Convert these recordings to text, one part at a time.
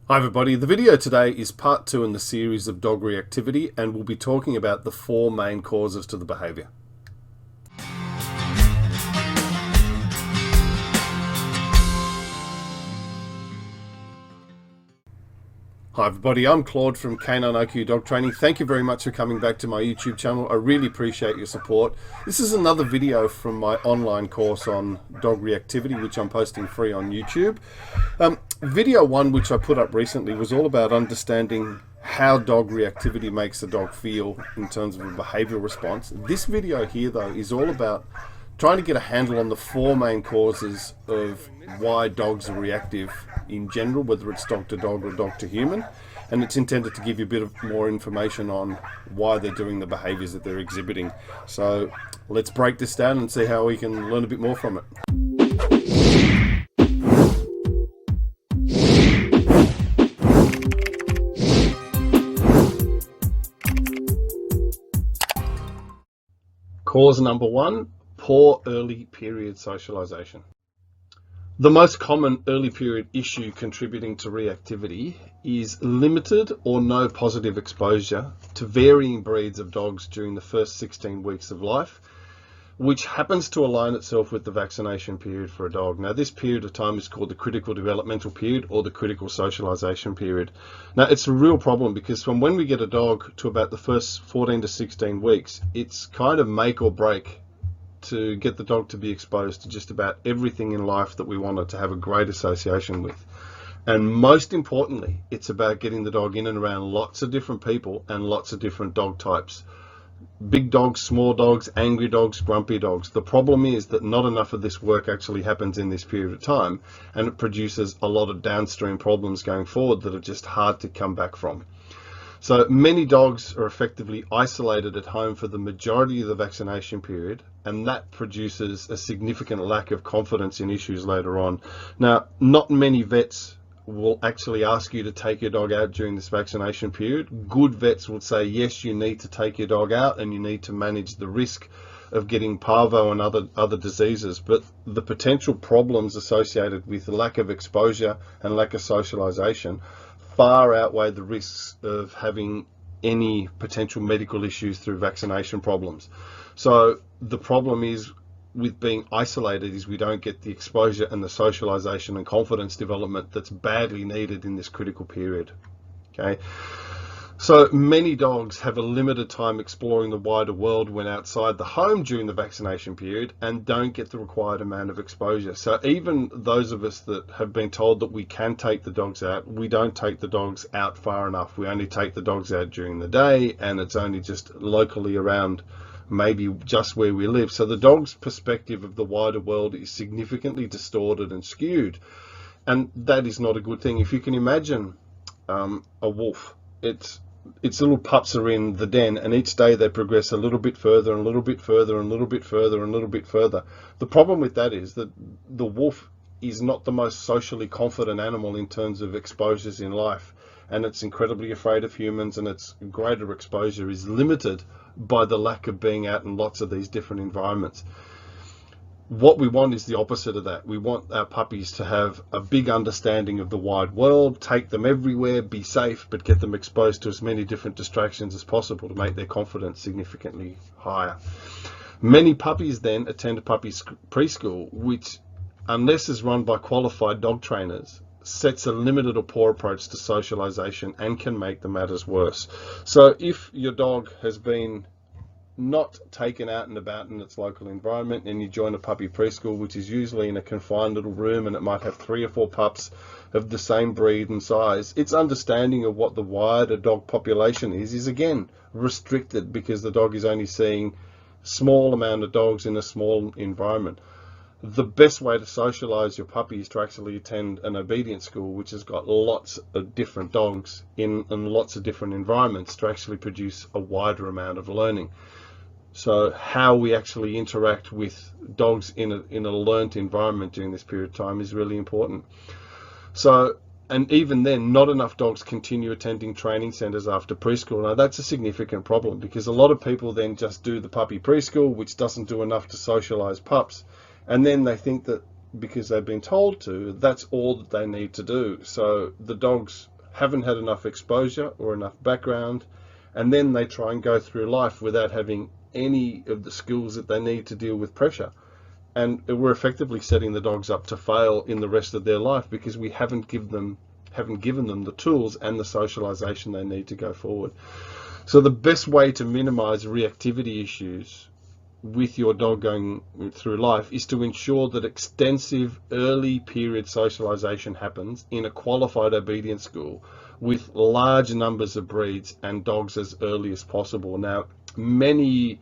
Hi everybody, the video today is part 2 in the series of dog reactivity, and we'll be talking about the 4 main causes to the behaviour. Hi everybody, I'm Claude from Canine IQ Dog Training. Thank you very much for coming back to my YouTube channel. I really appreciate your support. This is another video from my online course on dog reactivity, which I'm posting free on YouTube. Video 1, which I put up recently, was all about understanding how dog reactivity makes the dog feel in terms of a behavioural response. This video here, though, is all about trying to get a handle on the 4 main causes of why dogs are reactive in general, whether it's dog to dog or dog to human, and it's intended to give you a bit of more information on why they're doing the behaviours that they're exhibiting. So let's break this down and see how we can learn a bit more from it. Cause number 1, poor early period socialisation. The most common early period issue contributing to reactivity is limited or no positive exposure to varying breeds of dogs during the first 16 weeks of life, which happens to align itself with the vaccination period for a dog. Now, this period of time is called the critical developmental period or the critical socialization period. Now, it's a real problem because from when we get a dog to about the first 14 to 16 weeks, it's kind of make or break to get the dog to be exposed to just about everything in life that we want it to have a great association with. And most importantly, it's about getting the dog in and around lots of different people and lots of different dog types. Big dogs, small dogs, angry dogs, grumpy dogs. The problem is that not enough of this work actually happens in this period of time, and it produces a lot of downstream problems going forward that are just hard to come back from. So many dogs are effectively isolated at home for the majority of the vaccination period, and that produces a significant lack of confidence in issues later on. Now, not many vets will actually ask you to take your dog out during this vaccination period. Good vets will say, yes, you need to take your dog out and you need to manage the risk of getting parvo and other diseases, but the potential problems associated with the lack of exposure and lack of socialization far outweigh the risks of having any potential medical issues through vaccination problems. So the problem is with being isolated is we don't get the exposure and the socialization and confidence development that's badly needed in this critical period. Okay. So many dogs have a limited time exploring the wider world when outside the home during the vaccination period and don't get the required amount of exposure. So even those of us that have been told that we can take the dogs out, we don't take the dogs out far enough. We only take the dogs out during the day, and it's only just locally around, maybe just where we live. So the dog's perspective of the wider world is significantly distorted and skewed, and that is not a good thing. If you can imagine a wolf, its little pups are in the den, and each day they progress a little bit further and a little bit further and a little bit further and a little bit further. The problem with that is that the wolf is not the most socially confident animal in terms of exposures in life, and it's incredibly afraid of humans, and its greater exposure is limited by the lack of being out in lots of these different environments. What we want is the opposite of that. We want our puppies to have a big understanding of the wide world, take them everywhere, be safe, but get them exposed to as many different distractions as possible to make their confidence significantly higher. Many puppies then attend a puppy preschool, which, unless is run by qualified dog trainers, sets a limited or poor approach to socialization and can make the matters worse. So if your dog has been not taken out and about in its local environment and you join a puppy preschool, which is usually in a confined little room and it might have 3 or 4 pups of the same breed and size, its understanding of what the wider dog population is again restricted because the dog is only seeing small amount of dogs in a small environment. The best way to socialize your puppy is to actually attend an obedience school, which has got lots of different dogs in lots of different environments to actually produce a wider amount of learning. So how we actually interact with dogs in a learnt environment during this period of time is really important. So, and even then, not enough dogs continue attending training centres after preschool. Now, that's a significant problem because a lot of people then just do the puppy preschool, which doesn't do enough to socialise pups. And then they think that because they've been told to, that's all that they need to do. So the dogs haven't had enough exposure or enough background, and then they try and go through life without having any of the skills that they need to deal with pressure. And we're effectively setting the dogs up to fail in the rest of their life because we haven't given them the tools and the socialization they need to go forward. So the best way to minimize reactivity issues with your dog going through life is to ensure that extensive early period socialization happens in a qualified obedience school with large numbers of breeds and dogs as early as possible. Now, many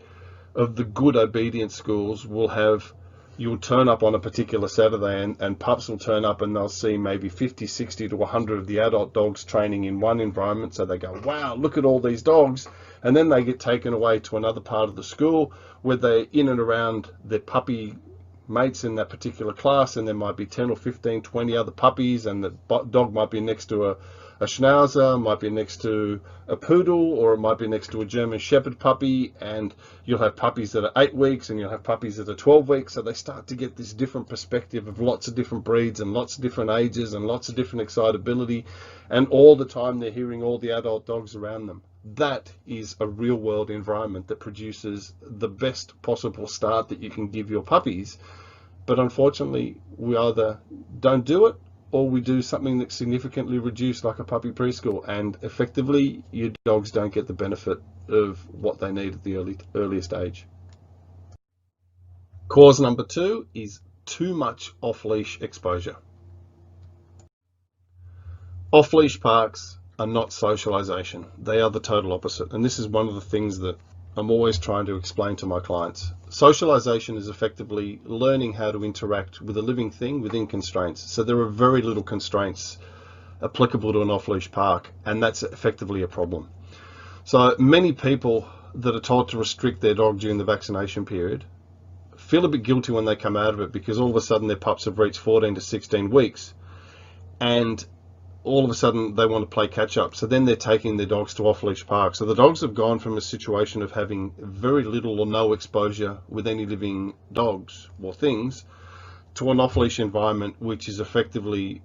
of the good obedience schools will have, you'll turn up on a particular Saturday and pups will turn up and they'll see maybe 50, 60 to 100 of the adult dogs training in one environment. So they go, wow, look at all these dogs. And then they get taken away to another part of the school where they're in and around their puppy mates in that particular class. And there might be 10 or 15, 20 other puppies, and the dog might be next to a schnauzer, might be next to a poodle, or it might be next to a German Shepherd puppy, and you'll have puppies that are 8 weeks and you'll have puppies that are 12 weeks. So they start to get this different perspective of lots of different breeds and lots of different ages and lots of different excitability, and all the time they're hearing all the adult dogs around them. That is a real world environment that produces the best possible start that you can give your puppies. But unfortunately, we either don't do it or we do something that's significantly reduced, like a puppy preschool, and effectively your dogs don't get the benefit of what they need at the earliest age. Cause number 2 is too much off-leash exposure. Off-leash parks are not socialization. They are the total opposite. And this is one of the things that I'm always trying to explain to my clients. Socialization is effectively learning how to interact with a living thing within constraints. So there are very little constraints applicable to an off-leash park, and that's effectively a problem. So many people that are told to restrict their dog during the vaccination period feel a bit guilty when they come out of it, because all of a sudden their pups have reached 14 to 16 weeks and all of a sudden they want to play catch up. So then they're taking their dogs to off-leash parks. So the dogs have gone from a situation of having very little or no exposure with any living dogs or things to an off-leash environment, which is effectively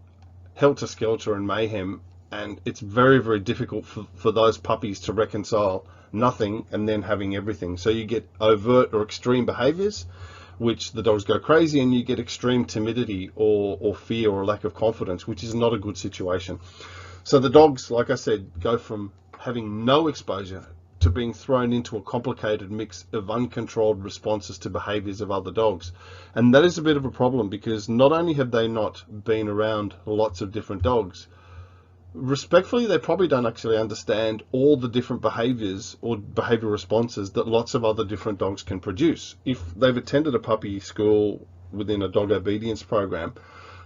helter-skelter and mayhem. And it's very, very difficult for those puppies to reconcile nothing and then having everything. So you get overt or extreme behaviors, which the dogs go crazy, and you get extreme timidity or fear or lack of confidence, which is not a good situation. So the dogs, like I said, go from having no exposure to being thrown into a complicated mix of uncontrolled responses to behaviors of other dogs. And that is a bit of a problem, because not only have they not been around lots of different dogs, respectfully, they probably don't actually understand all the different behaviors or behavior responses that lots of other different dogs can produce. If they've attended a puppy school within a dog obedience program,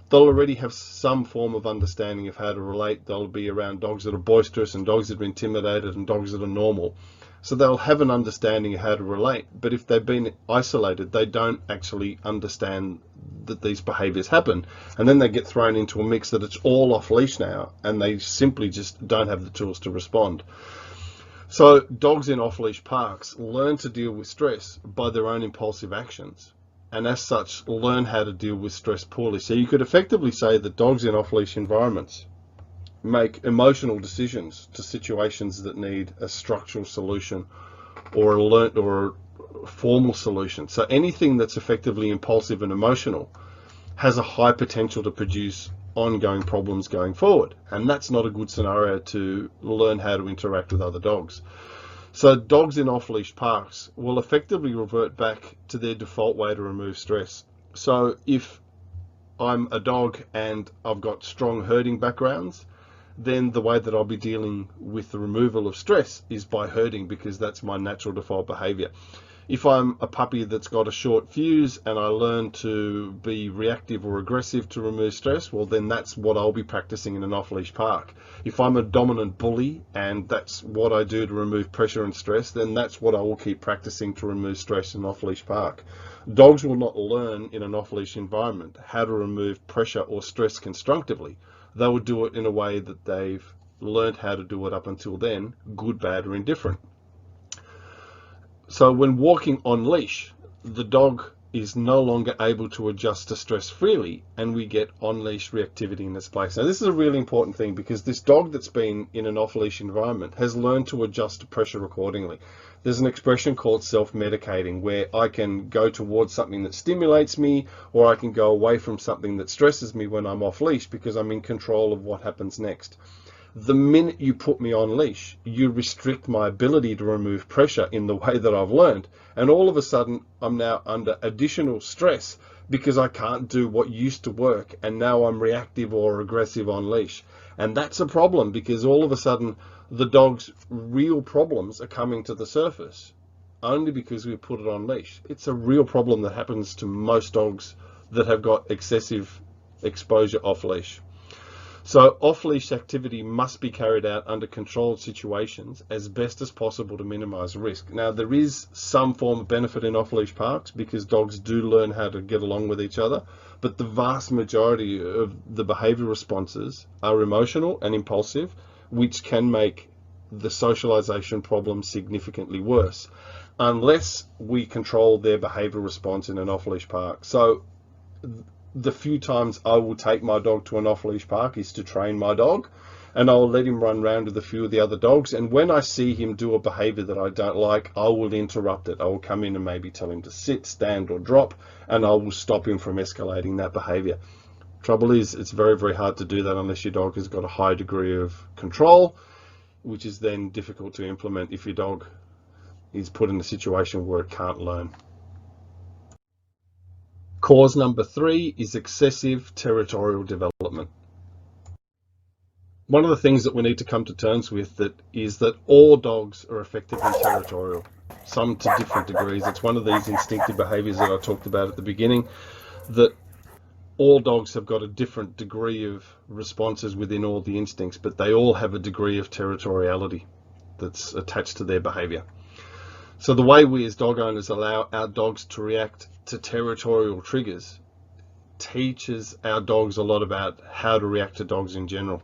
they'll already have some form of understanding of how to relate. They'll be around dogs that are boisterous and dogs that are intimidated and dogs that are normal. So they'll have an understanding of how to relate. But if they've been isolated, they don't actually understand that these behaviors happen. And then they get thrown into a mix that it's all off leash now, and they simply just don't have the tools to respond. So dogs in off leash parks learn to deal with stress by their own impulsive actions, and as such learn how to deal with stress poorly. So you could effectively say that dogs in off leash environments make emotional decisions to situations that need a structural solution or a formal solution. So anything that's effectively impulsive and emotional has a high potential to produce ongoing problems going forward. And that's not a good scenario to learn how to interact with other dogs. So dogs in off-leash parks will effectively revert back to their default way to remove stress. So if I'm a dog and I've got strong herding backgrounds, then the way that I'll be dealing with the removal of stress is by herding, because that's my natural default behavior. If I'm a puppy that's got a short fuse and I learn to be reactive or aggressive to remove stress, well, then that's what I'll be practicing in an off-leash park. If I'm a dominant bully and that's what I do to remove pressure and stress, then that's what I will keep practicing to remove stress in an off-leash park. Dogs will not learn in an off-leash environment how to remove pressure or stress constructively. They will do it in a way that they've learned how to do it up until then, good, bad, or indifferent. So when walking on leash, the dog is no longer able to adjust to stress freely, and we get on-leash reactivity in its place. Now, this is a really important thing because this dog that's been in an off-leash environment has learned to adjust to pressure accordingly. There's an expression called self-medicating, where I can go towards something that stimulates me, or I can go away from something that stresses me when I'm off-leash because I'm in control of what happens next. The minute you put me on leash, you restrict my ability to remove pressure in the way that I've learned. And all of a sudden, I'm now under additional stress because I can't do what used to work. And now I'm reactive or aggressive on leash. And that's a problem because all of a sudden, the dog's real problems are coming to the surface only because we put it on leash. It's a real problem that happens to most dogs that have got excessive exposure off leash. So off-leash activity must be carried out under controlled situations as best as possible to minimize risk. Now, there is some form of benefit in off-leash parks because dogs do learn how to get along with each other, but the vast majority of the behavior responses are emotional and impulsive, which can make the socialization problem significantly worse unless we control their behavior response in an off-leash park. So the few times I will take my dog to an off-leash park is to train my dog, and I'll let him run around with a few of the other dogs. And when I see him do a behavior that I don't like, I will interrupt it. I will come in and maybe tell him to sit, stand, or drop, and I will stop him from escalating that behavior. Trouble is, it's very, very hard to do that unless your dog has got a high degree of control, which is then difficult to implement if your dog is put in a situation where it can't learn. Cause number 3 is excessive territorial development. One of the things that we need to come to terms with is that all dogs are effectively territorial, some to different degrees. It's one of these instinctive behaviors that I talked about at the beginning, that all dogs have got a different degree of responses within all the instincts, but they all have a degree of territoriality that's attached to their behavior. So the way we as dog owners allow our dogs to react to territorial triggers teaches our dogs a lot about how to react to dogs in general.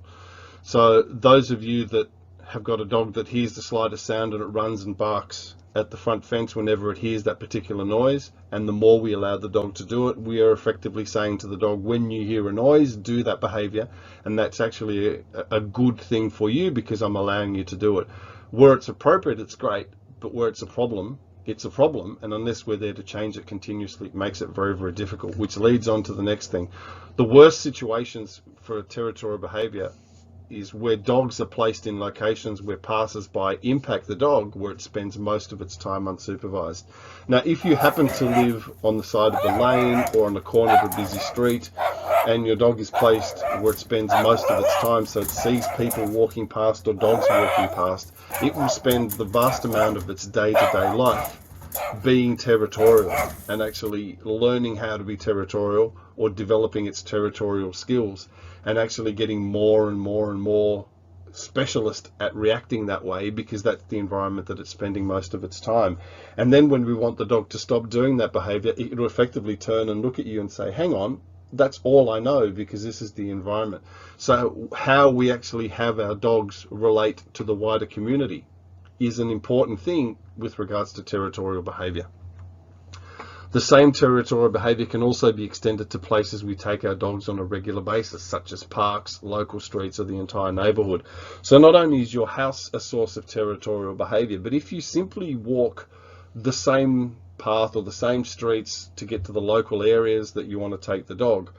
So those of you that have got a dog that hears the slightest sound and it runs and barks at the front fence whenever it hears that particular noise, and the more we allow the dog to do it, we are effectively saying to the dog, when you hear a noise, do that behavior, and that's actually a good thing for you because I'm allowing you to do it. Where it's appropriate, it's great, but where it's a problem, it's a problem, and unless we're there to change it continuously, it makes it very, very difficult, which leads on to the next thing. The worst situations for territorial behavior is where dogs are placed in locations where passers-by impact the dog, where it spends most of its time unsupervised. Now, if you happen to live on the side of a lane or on the corner of a busy street, and your dog is placed where it spends most of its time, so it sees people walking past or dogs walking past, it will spend the vast amount of its day-to-day life being territorial and actually learning how to be territorial or developing its territorial skills and actually getting more and more and more specialist at reacting that way because that's the environment that it's spending most of its time. And then when we want the dog to stop doing that behavior, it will effectively turn and look at you and say, hang on, that's all I know because this is the environment. So how we actually have our dogs relate to the wider community is an important thing with regards to territorial behavior. The same territorial behavior can also be extended to places we take our dogs on a regular basis, such as parks, local streets, or the entire neighborhood. So not only is your house a source of territorial behavior, but if you simply walk the same path or the same streets to get to the local areas that you want to take the dog,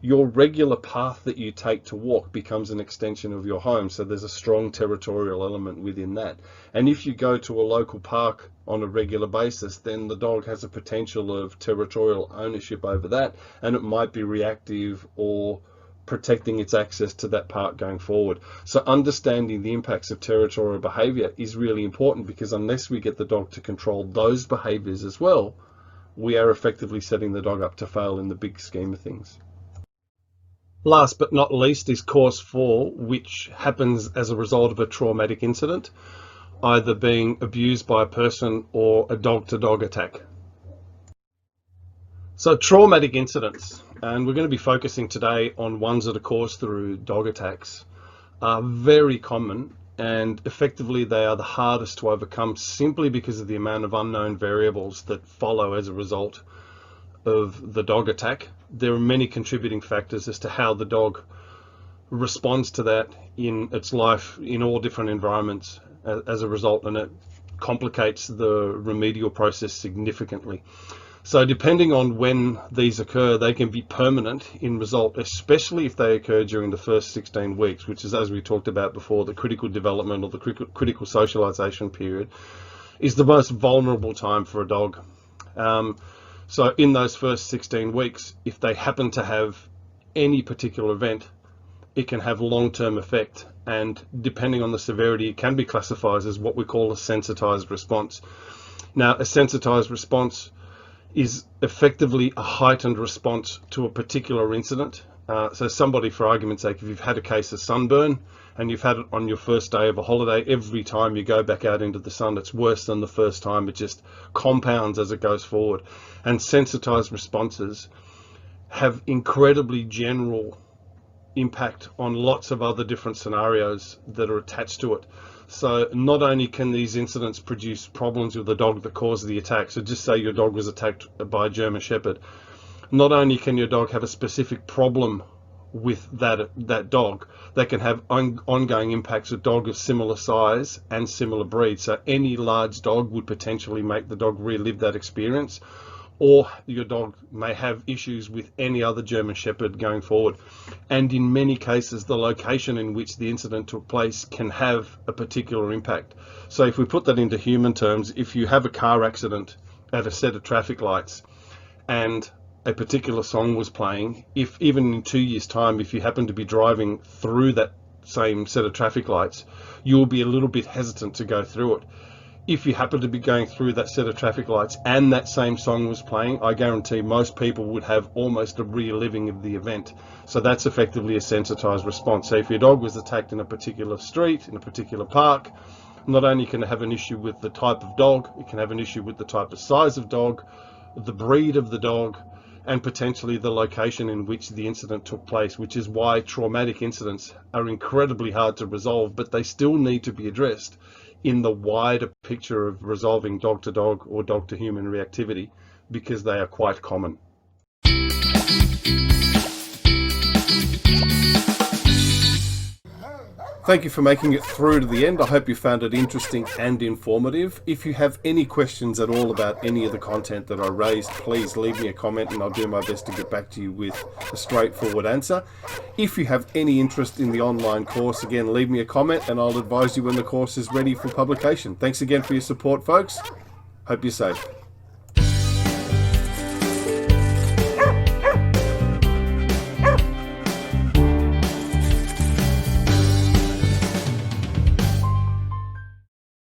your regular path that you take to walk becomes an extension of your home. So there's a strong territorial element within that. And if you go to a local park on a regular basis, then the dog has a potential of territorial ownership over that, and it might be reactive or protecting its access to that park going forward. So understanding the impacts of territorial behavior is really important, because unless we get the dog to control those behaviors as well, we are effectively setting the dog up to fail in the big scheme of things. Last but not least is cause 4, which happens as a result of a traumatic incident, either being abused by a person or a dog-to-dog attack. So traumatic incidents, and we're going to be focusing today on ones that are caused through dog attacks, are very common, and effectively they are the hardest to overcome simply because of the amount of unknown variables that follow as a result. of the dog attack. There are many contributing factors as to how the dog responds to that in its life in all different environments as a result, and it complicates the remedial process significantly. So depending on when these occur, they can be permanent in result, especially if they occur during the first 16 weeks, which is, as we talked about before, the critical development or the critical socialization period is the most vulnerable time for a dog. So in those first 16 weeks, if they happen to have any particular event, it can have long-term effect, and depending on the severity, it can be classified as what we call a sensitized response. Now, a sensitized response is effectively a heightened response to a particular incident. So somebody, for argument's sake, if you've had a case of sunburn and you've had it on your first day of a holiday, every time you go back out into the sun, it's worse than the first time. It just compounds as it goes forward. And sensitized responses have incredibly general impact on lots of other different scenarios that are attached to it. So not only can these incidents produce problems with the dog that caused the attack, so just say your dog was attacked by a German Shepherd, not only can your dog have a specific problem with that dog, they can have ongoing impacts with dog of similar size and similar breed. So any large dog would potentially make the dog relive that experience, or your dog may have issues with any other German Shepherd going forward. And in many cases, the location in which the incident took place can have a particular impact. So if we put that into human terms, if you have a car accident at a set of traffic lights and a particular song was playing, if even in 2 years' time, if you happen to be driving through that same set of traffic lights, you'll be a little bit hesitant to go through it. If you happen to be going through that set of traffic lights and that same song was playing, I guarantee most people would have almost a reliving of the event. So that's effectively a sensitized response. So if your dog was attacked in a particular street, in a particular park, not only can it have an issue with the type of dog, it can have an issue with the type of size of dog, the breed of the dog, and potentially the location in which the incident took place, which is why traumatic incidents are incredibly hard to resolve, but they still need to be addressed in the wider picture of resolving dog-to-dog or dog-to-human reactivity, because they are quite common. Thank you for making it through to the end. I hope you found it interesting and informative. If you have any questions at all about any of the content that I raised, please leave me a comment and I'll do my best to get back to you with a straightforward answer. If you have any interest in the online course, again, leave me a comment and I'll advise you when the course is ready for publication. Thanks again for your support, folks. Hope you're safe.